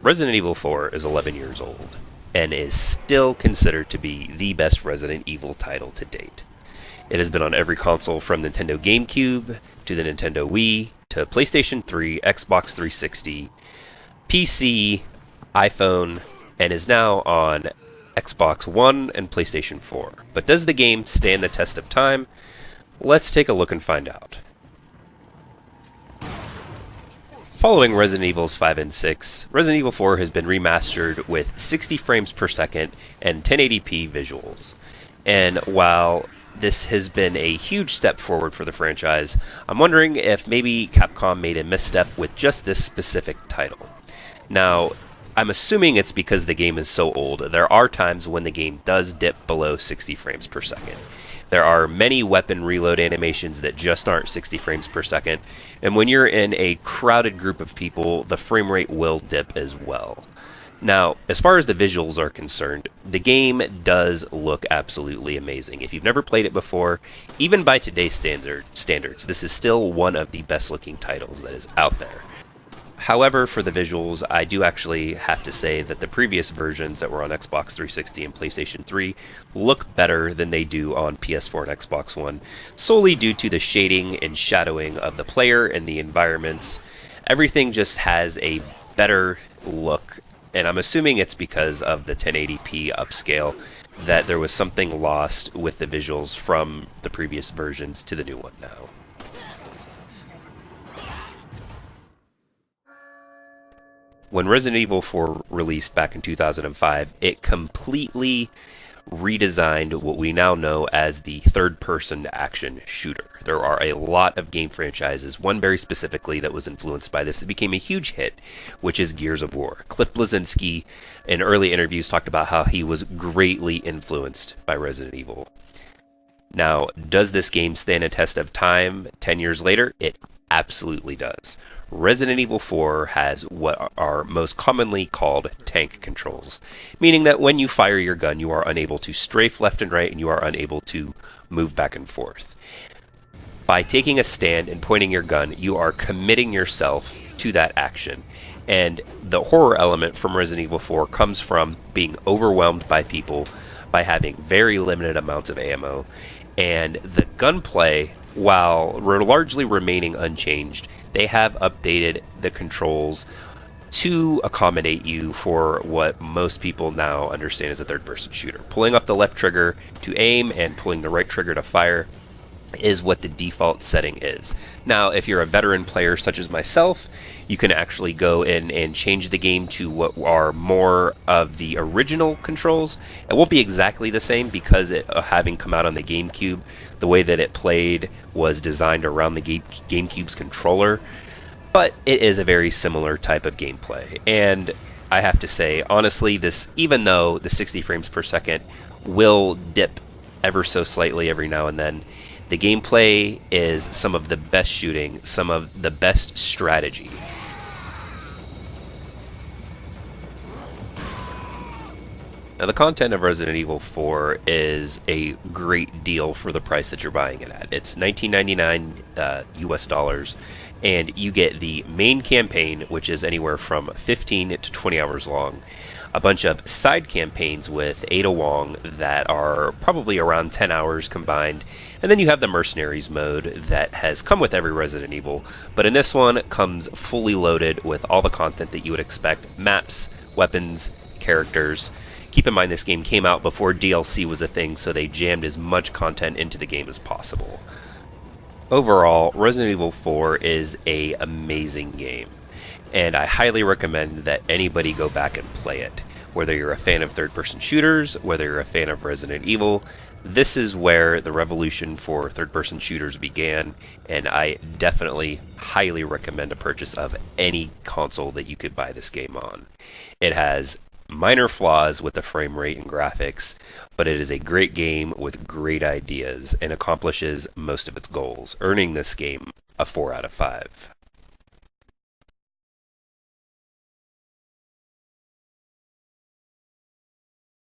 Resident Evil 4 is 11 years old and is still considered to be the best Resident Evil title to date. It has been on every console from Nintendo GameCube to the Nintendo Wii to PlayStation 3, Xbox 360, PC, iPhone, and is now on Xbox One and PlayStation 4. But does the game stand the test of time? Let's take a look and find out. Following Resident Evils 5 and 6, Resident Evil 4 has been remastered with 60 frames per second and 1080p visuals. And while this has been a huge step forward for the franchise, I'm wondering if maybe Capcom made a misstep with just this specific title. Now, I'm assuming it's because the game is so old. There are times when the game does dip below 60 frames per second. There are many weapon reload animations that just aren't 60 frames per second, and when you're in a crowded group of people, the frame rate will dip as well. Now, as far as the visuals are concerned, the game does look absolutely amazing. If you've never played it before, even by today's standards, this is still one of the best looking titles that is out there. However, for the visuals, I do actually have to say that the previous versions that were on Xbox 360 and PlayStation 3 look better than they do on PS4 and Xbox One, solely due to the shading and shadowing of the player and the environments. Everything just has a better look, and I'm assuming it's because of the 1080p upscale that there was something lost with the visuals from the previous versions to the new one now. When Resident Evil 4 released back in 2005, it completely redesigned what we now know as the third-person action shooter. There are a lot of game franchises, one very specifically that was influenced by this that became a huge hit, which is Gears of War. Cliff Bleszinski in early interviews talked about how he was greatly influenced by Resident Evil. Now, does this game stand a test of time 10 years later? It absolutely does. Resident Evil 4 has what are most commonly called tank controls, meaning that when you fire your gun, you are unable to strafe left and right and you are unable to move back and forth. By taking a stand and pointing your gun, you are committing yourself to that action. And the horror element from Resident Evil 4 comes from being overwhelmed by people, by having very limited amounts of ammo, and the gunplay, while largely remaining unchanged, they have updated the controls to accommodate you for what most people now understand as a third-person shooter. Pulling up the left trigger to aim and pulling the right trigger to fire is what the default setting is. Now, if you're a veteran player such as myself, you can actually go in and change the game to what are more of the original controls. It won't be exactly the same because having come out on the GameCube, the way that it played was designed around the GameCube's controller, but it is a very similar type of gameplay. And I have to say, honestly, this, even though the 60 frames per second will dip ever so slightly every now and then, the gameplay is some of the best shooting, some of the best strategy. Now, the content of Resident Evil 4 is a great deal for the price that you're buying it at. It's $19.99 US dollars, and you get the main campaign, which is anywhere from 15 to 20 hours long. A bunch of side campaigns with Ada Wong that are probably around 10 hours combined. And then you have the Mercenaries mode that has come with every Resident Evil, but in this one comes fully loaded with all the content that you would expect: maps, weapons, characters. Keep in mind this game came out before DLC was a thing, so they jammed as much content into the game as possible. Overall, Resident Evil 4 is an amazing game, and I highly recommend that anybody go back and play it. Whether you're a fan of third-person shooters, whether you're a fan of Resident Evil, this is where the revolution for third-person shooters began, and I definitely highly recommend a purchase of any console that you could buy this game on. It has minor flaws with the frame rate and graphics, but it is a great game with great ideas and accomplishes most of its goals, earning this game a 4 out of 5.